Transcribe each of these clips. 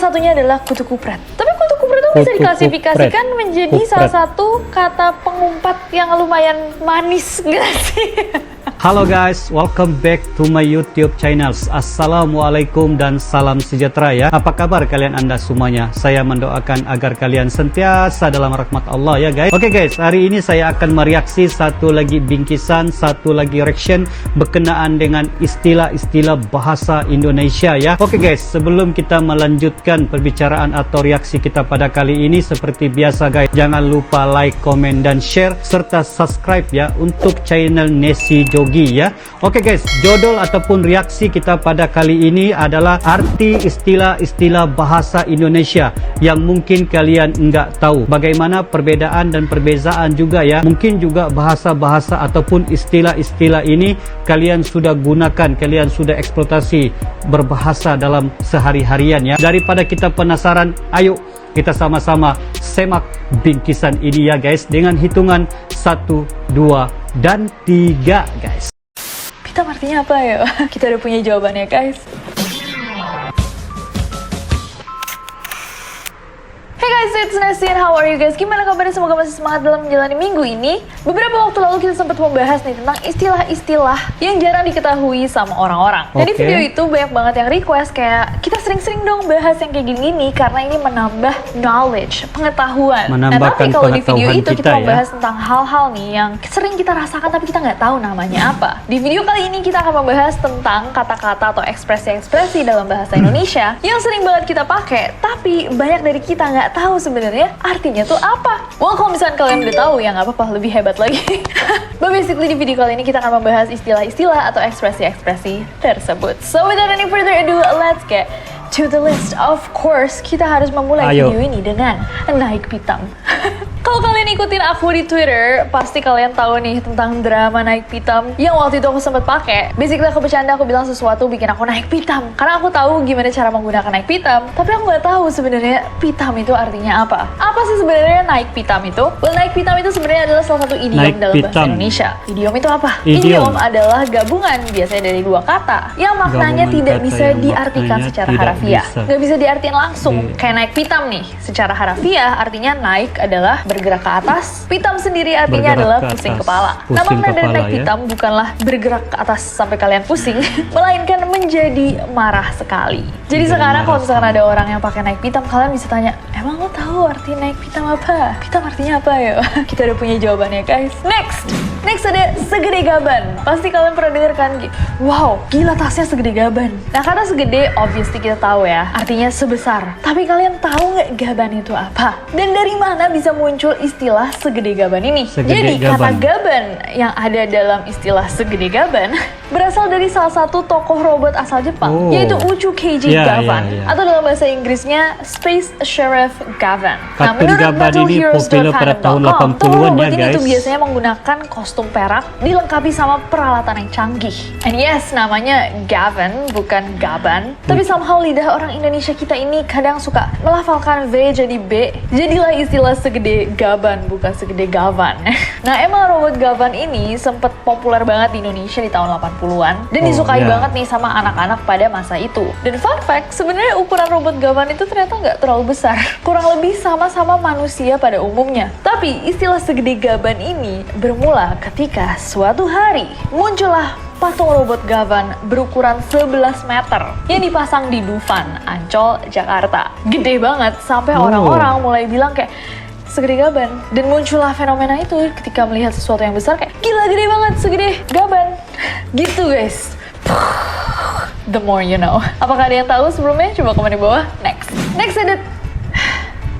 satunya adalah kutu kupret. Tapi kutu kupret itu bisa diklasifikasikan menjadi salah satu kata pengumpat yang lumayan manis, gak sih? Halo guys, welcome back to my YouTube channels. Assalamualaikum dan salam sejahtera ya. Apa kabar kalian anda semuanya? Saya mendoakan agar kalian sentiasa dalam rahmat Allah ya guys. Oke guys, hari ini saya akan mereaksi satu lagi bingkisan, satu lagi reaction berkenaan dengan istilah-istilah bahasa Indonesia ya. Oke guys, sebelum kita melanjutkan perbicaraan atau reaksi kita pada kali ini, seperti biasa guys, jangan lupa like, komen, dan share serta subscribe ya untuk channel Nesi Jogi ya. Oke guys, judul ataupun reaksi kita pada kali ini adalah arti istilah-istilah bahasa Indonesia yang mungkin kalian enggak tahu. Bagaimana perbedaan dan perbezaan juga ya. Mungkin juga bahasa-bahasa ataupun istilah-istilah ini kalian sudah gunakan, kalian sudah eksploitasi berbahasa dalam sehari-harian ya. Daripada kita penasaran, ayo kita sama-sama semak bingkisan ini ya guys, dengan hitungan 1, 2, dan 3 guys. Pitam artinya apa ya? Kita udah punya jawabannya guys. Hey guys, it's Nesi and how are you guys? Gimana kabarnya? Semoga masih semangat dalam menjalani minggu ini. Beberapa waktu lalu kita sempat membahas nih tentang istilah-istilah yang jarang diketahui sama orang-orang. Dan di video itu banyak banget yang request kayak kita sering-sering dong bahas yang kayak gini-gini karena ini menambah knowledge, pengetahuan. Nah tapi kalau di video itu kita membahas tentang hal-hal nih yang sering kita rasakan tapi kita nggak tahu namanya apa. Di video kali ini kita akan membahas tentang kata-kata atau ekspresi-ekspresi dalam bahasa Indonesia yang sering banget kita pakai tapi banyak dari kita nggak tahu sebenarnya artinya tuh apa. Well, kalau misalnya kalian udah tahu ya nggak apa-apa, lebih hebat lagi. But basically di video kali ini kita akan membahas istilah-istilah atau ekspresi-ekspresi tersebut. So without any further ado, let's get to the list. Of course, kita harus memulai video ini dengan naik pitam. Kalau kalian ikutin aku di Twitter, pasti kalian tahu nih tentang drama naik pitam yang waktu itu aku sempat pakai. Basically aku bercanda, aku bilang sesuatu bikin aku naik pitam karena aku tahu gimana cara menggunakan naik pitam, tapi aku nggak tahu sebenarnya pitam itu artinya apa. Apa sih sebenarnya naik pitam itu? Well, naik pitam itu sebenarnya adalah salah satu idiom dalam bahasa Indonesia. Idiom itu apa? Idiom adalah gabungan biasanya dari dua kata yang maknanya tidak bisa diartikan secara harafiah. Nggak bisa diartikan langsung. Kayak naik pitam nih, secara harafiah artinya naik adalah bergerak ke atas, pitam sendiri artinya adalah pusing kepala. Nah, makna dari naik pitam bukanlah bergerak ke atas sampai kalian pusing, melainkan menjadi marah sekali. Jadi sekarang kalau misalkan ada orang yang pakai naik pitam, kalian bisa tanya, emang lo tahu arti naik pitam apa? Pitam artinya apa ya? Kita udah punya jawabannya guys. Next ada segede gaban. Pasti kalian pernah denger kan? Wow, gila tasnya segede gaban. Nah karena segede, obviously kita tahu ya, artinya sebesar. Tapi kalian tahu nggak gaban itu apa? Dan dari mana bisa muncul istilah segede gaban ini? Jadi kata gaban yang ada dalam istilah segede gaban berasal dari salah satu tokoh robot asal Jepang, yaitu Uchu Keiji Gavan, atau dalam bahasa Inggrisnya Space Sheriff Gavan. Nah menurut BattleHeroes.fandom.com, tokoh robot ini tuh biasanya menggunakan kostum perak dilengkapi sama peralatan yang canggih. And yes, namanya Gavan bukan Gaban, tapi somehow lidah orang Indonesia kita ini kadang suka melafalkan V jadi B, jadilah istilah segede gaban bukan segede Gavan. Nah emang robot Gavan ini sempat populer banget di Indonesia di tahun 80-an dan disukai banget nih sama anak-anak pada masa itu. Dan fun fact, sebenarnya ukuran robot Gavan itu ternyata nggak terlalu besar, kurang lebih sama-sama manusia pada umumnya. Tapi istilah segede gaban ini bermula ketika suatu hari muncullah patung robot Gavan berukuran 11 meter yang dipasang di Dufan, Ancol, Jakarta. Gede banget sampai orang-orang mulai bilang kayak segede gaban. Dan muncullah fenomena itu ketika melihat sesuatu yang besar kayak gila gede banget, segede gaban. Gitu guys. The more you know. Apakah ada yang tahu sebelumnya? Coba komen di bawah. Next ada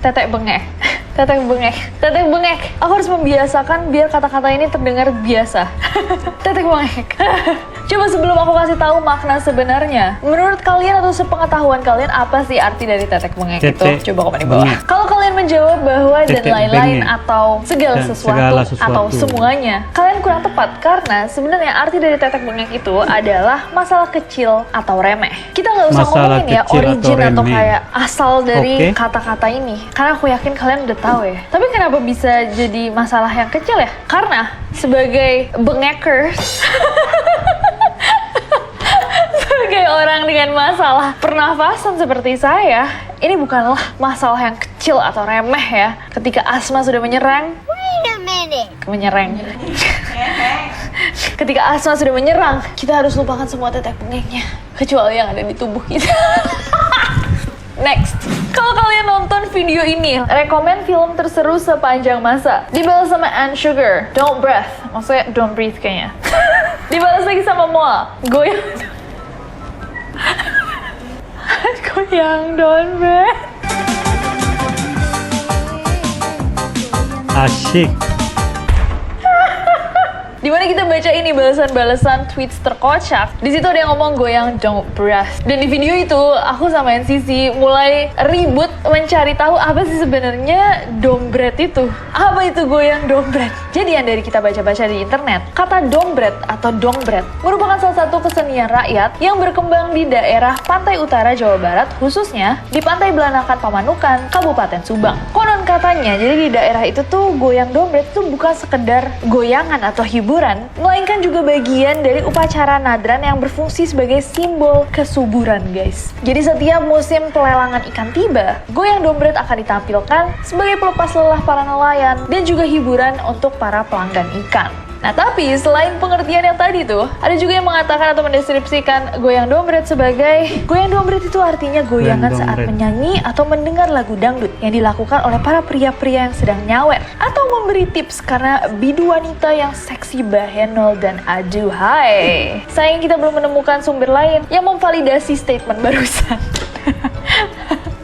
tetek bengek. Tetek bengek. Aku harus membiasakan biar kata-kata ini terdengar biasa. Tetek bengek. Coba sebelum aku kasih tahu makna sebenarnya, menurut kalian atau sepengetahuan kalian apa sih arti dari tetek bengek itu? Coba komen di bawah. Kalau kalian menjawab bahwa dan lain-lain atau segala sesuatu atau semuanya, kalian kurang tepat karena sebenarnya arti dari tetek bengek itu adalah masalah kecil atau remeh. Kita nggak usah ngomongin ya origin atau kayak asal dari kata-kata ini, karena aku yakin kalian udah tahu ya. Tapi kenapa bisa jadi masalah yang kecil ya? Karena sebagai bengekers Hai orang dengan masalah pernafasan seperti saya, ini bukanlah masalah yang kecil atau remeh ya. Ketika asma sudah menyerang, ketika asma sudah menyerang, kita harus lupakan semua tetek bengeknya, kecuali yang ada di tubuh kita. Next, kalau kalian nonton video ini, rekomen film terseru sepanjang masa. Dibalas sama Anne Sugar, Don't Breathe, maksudnya Don't Breathe kayaknya. Dibalas lagi sama Moa, Goyang. Goyang Don't Breathe. Asyik. Dimana kita baca ini balasan-balasan tweets terkocak. Di situ ada yang ngomong goyang don't breathe. Dan di video itu aku sama NCC mulai ribut mencari tahu apa sih sebenarnya don't breathe itu. Apa itu goyang don't breathe? Jadi yang dari kita baca-baca di internet, kata don't breathe atau don't breathe merupakan salah satu kesenian rakyat yang berkembang di daerah pantai utara Jawa Barat, khususnya di Pantai Belanakan Pamanukan, Kabupaten Subang. Konon katanya, jadi di daerah itu tuh goyang don't breathe itu bukan sekedar goyangan atau hiburan, melainkan juga bagian dari upacara nadran yang berfungsi sebagai simbol kesuburan, guys. Jadi setiap musim pelelangan ikan tiba, goyang don't breathe akan ditampilkan sebagai pelepas lelah para nelayan dan juga hiburan untuk para pelanggan ikan. Nah, tapi selain pengertian yang tadi tuh, ada juga yang mengatakan atau mendeskripsikan goyang don't breathe sebagai goyang don't breathe itu artinya goyangan saat menyanyi atau mendengar lagu dangdut yang dilakukan oleh para pria-pria yang sedang nyawer atau memberi tips karena bidu wanita yang seksi, bahenol, dan aduhai. Sayang kita belum menemukan sumber lain yang memvalidasi statement barusan.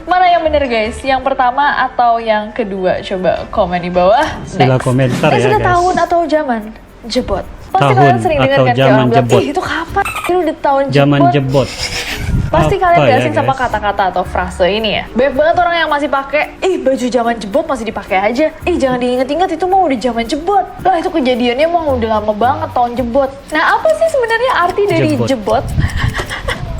Mana yang bener guys? Yang pertama atau yang kedua? Coba komen di bawah. Sila komentar ya sudah guys. tahun atau zaman jebot? Pasti Tahun kalian sering dengar atau kan kayak zaman orang bilang, jebot. ih itu kapan? Itu udah tahun Zaman jebot. jebot. Pasti Apa kalian gak ya, asing sama guys? kata-kata atau frase ini ya. Banyak banget orang yang masih pakai, ih baju zaman jebot masih dipakai aja. Ih jangan diinget-inget itu mah udah zaman jebot. Lah itu kejadiannya emang udah lama banget tahun jebot. Nah apa sih sebenarnya arti dari jebot?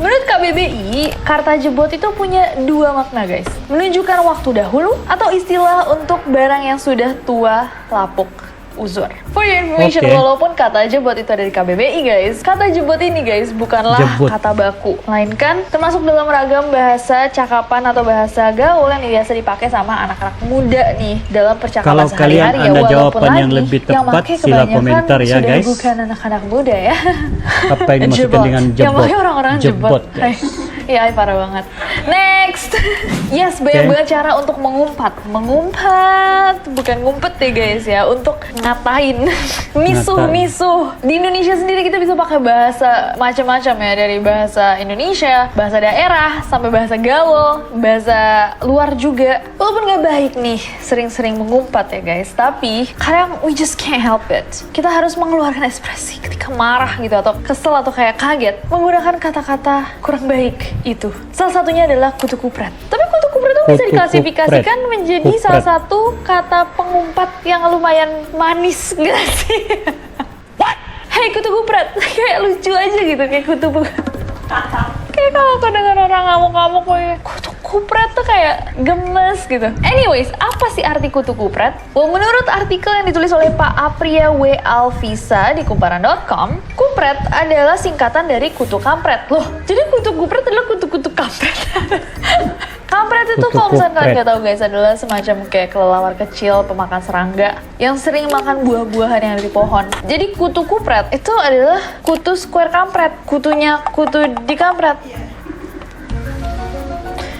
Menurut KBBI, kata jebot itu punya dua makna guys. Menunjukkan waktu dahulu atau istilah untuk barang yang sudah tua, lapuk, uzur. For your information, walaupun kata jebot itu dari KBBI guys, kata jebot ini guys bukanlah kata baku, melainkan termasuk dalam ragam bahasa cakapan atau bahasa gaul yang biasa dipakai sama anak-anak muda nih dalam percakapan sehari-hari ya. Ada Walaupun jawaban lagi yang lebih yang tepat, pakai sila komentar ya sudah guys. bukan anak-anak muda ya. Apa yang dimaksudkan dengan jebot? Yang pakai orang-orang jebot. Iya, parah banget. Next. Yes, banyak banget cara untuk mengumpat. Mengumpat, bukan ngumpet ya guys ya, untuk ngatain. Misuh. Di Indonesia sendiri kita bisa pakai bahasa macam-macam ya, dari bahasa Indonesia, bahasa daerah, sampai bahasa gaul, bahasa luar juga. Walaupun gak baik nih sering-sering mengumpat ya guys, tapi kadang we just can't help it. Kita harus mengeluarkan ekspresi ketika marah gitu, atau kesel, atau kayak kaget, menggunakan kata-kata kurang baik itu. Salah satunya adalah kutu kupret. Tapi kutu kupret itu bisa diklasifikasikan menjadi salah satu kata pengumpat yang lumayan manis gak sih? Hai kutu kupret, kayak lucu aja gitu, kayak kutu kupret. Kayak kalau kedengar orang ngamuk-ngamuk kayak kutu kupret tuh kayak gemes gitu. Anyways, apa sih arti kutu kupret? Well, menurut artikel yang ditulis oleh Pak Apria W. Alvisa di kumparan.com, kupret adalah singkatan dari kutu kampret. Loh, jadi kutu kupret adalah kutu-kutu kampret. Kampret itu kalau misalnya kalian nggak tahu guys, adalah semacam kayak kelelawar kecil pemakan serangga yang sering makan buah-buahan yang ada di pohon. Jadi kutu kupret itu adalah kutu square kampret, kutunya kutu di kampret.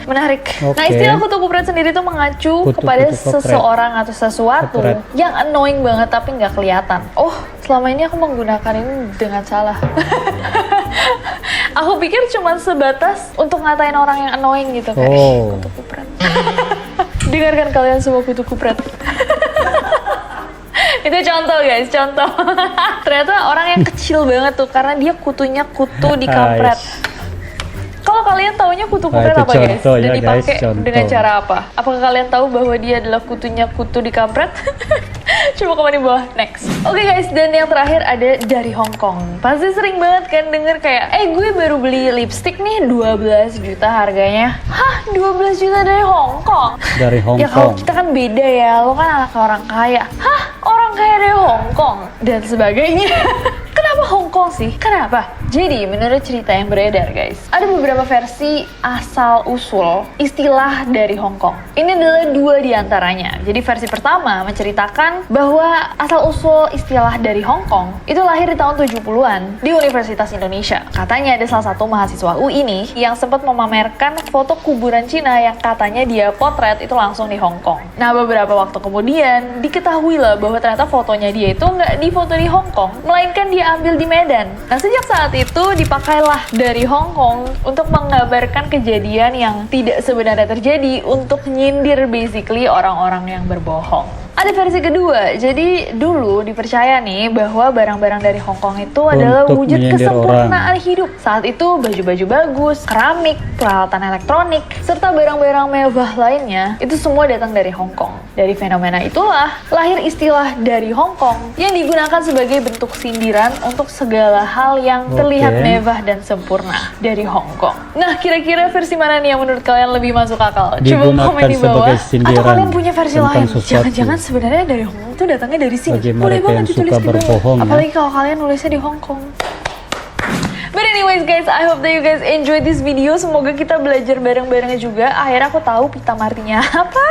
Menarik. Nah, istilah kutu kupret sendiri itu mengacu kepada seseorang atau sesuatu yang annoying banget tapi nggak kelihatan. Oh, selama ini aku menggunakan ini dengan salah. Aku pikir cuma sebatas untuk ngatain orang yang annoying gitu kan. Kutu kupret. Dengarkan kalian semua kutu kupret. Itu contoh guys, contoh. Ternyata orang yang kecil banget tuh karena dia kutunya kutu di kampret. Kalau kalian taunya kutu kupret apa guys? Dan dipakai dengan cara apa? Apakah kalian tahu bahwa dia adalah kutunya kutu di kampret? Coba komen di bawah. Next. Oke guys, dan yang terakhir ada dari Hong Kong. Pasti sering banget kan denger kayak, gue baru beli lipstick nih 12 juta harganya. Hah, 12 juta dari Hong Kong? Dari Hong Kong. Ya kalau kita kan beda ya, lo kan anak orang kaya. Hah, orang kaya dari Hong Kong? Dan sebagainya. Kenapa Hong Kong sih? Kenapa? Jadi, menurut cerita yang beredar guys, ada beberapa versi asal-usul istilah dari Hong Kong. Ini adalah 2 di antaranya. Jadi versi pertama menceritakan bahwa asal-usul istilah dari Hong Kong itu lahir di tahun 70-an di Universitas Indonesia. Katanya ada salah satu mahasiswa UI nih yang sempat memamerkan foto kuburan Cina yang katanya dia potret itu langsung di Hong Kong. Nah, beberapa waktu kemudian diketahui lah bahwa ternyata fotonya dia itu nggak difoto di Hong Kong, melainkan dia ambil di Medan. Nah, sejak saat itu dipakailah dari Hong Kong untuk mengabarkan kejadian yang tidak sebenarnya terjadi untuk nyindir basically orang-orang yang berbohong. Ada versi kedua, jadi dulu dipercaya nih bahwa barang-barang dari Hong Kong itu adalah wujud kesempurnaan hidup. Saat itu baju-baju bagus, keramik, peralatan elektronik, serta barang-barang mewah lainnya itu semua datang dari Hong Kong. Dari fenomena itulah lahir istilah dari Hong Kong yang digunakan sebagai bentuk sindiran untuk segala hal yang terlihat mewah dan sempurna dari Hong Kong. Nah, kira-kira versi mana nih yang menurut kalian lebih masuk akal? Coba komen di bawah. Atau kalian punya versi lain? Jangan-jangan sebenarnya dari Hong Kong itu datangnya dari sini. Boleh banget ditulis di bawah. Apalagi kalau kalian nulisnya di Hong Kong. But anyways guys, I hope that you guys enjoy this video. Semoga kita belajar bareng-bareng juga. Akhirnya aku tahu pita artinya apa.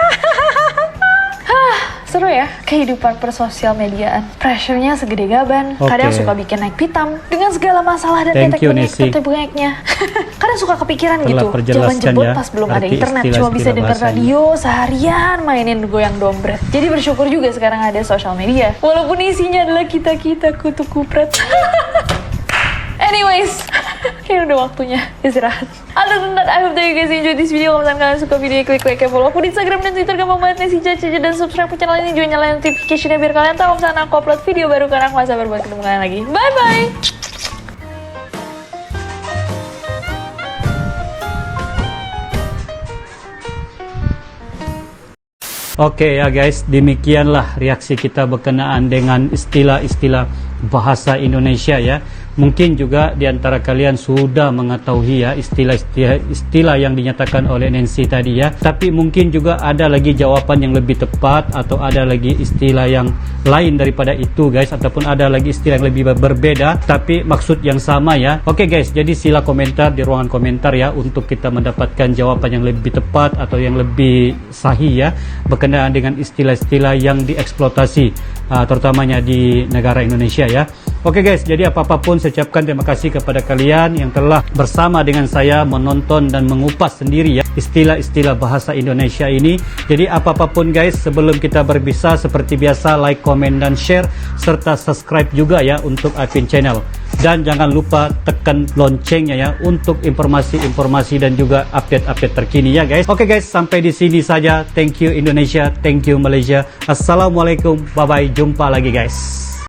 Seru ya, kehidupan persosial mediaan. Pressure-nya segede gaban. Kadang suka bikin naik pitam dengan segala masalah dan tetek-bengeknya. Kadang suka kepikiran gitu. Jalan jebot pas belum ada internet, cuma bisa denger radio seharian mainin goyang dompet. Jadi bersyukur juga sekarang ada sosial media. Walaupun isinya adalah kita-kita kutu kupret. Anyways, kayaknya udah waktunya istirahat. Other than that, I hope that you guys enjoy this video. Kalau misalnya kalian suka video, klik like and follow aku di Instagram dan Twitter. Gampang banget nih, Caca, dan subscribe ke channel ini juga nyalain notification-nya biar kalian tahu kalau misalnya aku upload video baru. Karena aku gak sabar buat ketemu kalian lagi. Bye-bye! Oke ya guys, demikianlah reaksi kita berkenaan dengan istilah-istilah bahasa Indonesia ya. Mungkin juga di antara kalian sudah mengetahui ya istilah yang dinyatakan oleh Nancy tadi ya. Tapi mungkin juga ada lagi jawaban yang lebih tepat atau ada lagi istilah yang lain daripada itu guys, ataupun ada lagi istilah yang lebih berbeda tapi maksud yang sama ya. Oke guys, jadi sila komentar di ruangan komentar ya untuk kita mendapatkan jawaban yang lebih tepat atau yang lebih sahih ya berkenaan dengan istilah-istilah yang dieksploitasi terutamanya di negara Indonesia ya. Oke guys, jadi apapun saya ucapkan terima kasih kepada kalian yang telah bersama dengan saya menonton dan mengupas sendiri ya istilah-istilah bahasa Indonesia ini. Jadi apapun guys, sebelum kita berpisah seperti biasa like, komen dan share serta subscribe juga ya untuk Ipin Channel. Dan jangan lupa tekan loncengnya ya untuk informasi-informasi dan juga update-update terkini ya guys. Oke guys, sampai di sini saja. Thank you Indonesia, thank you Malaysia. Assalamualaikum, bye bye, jumpa lagi guys.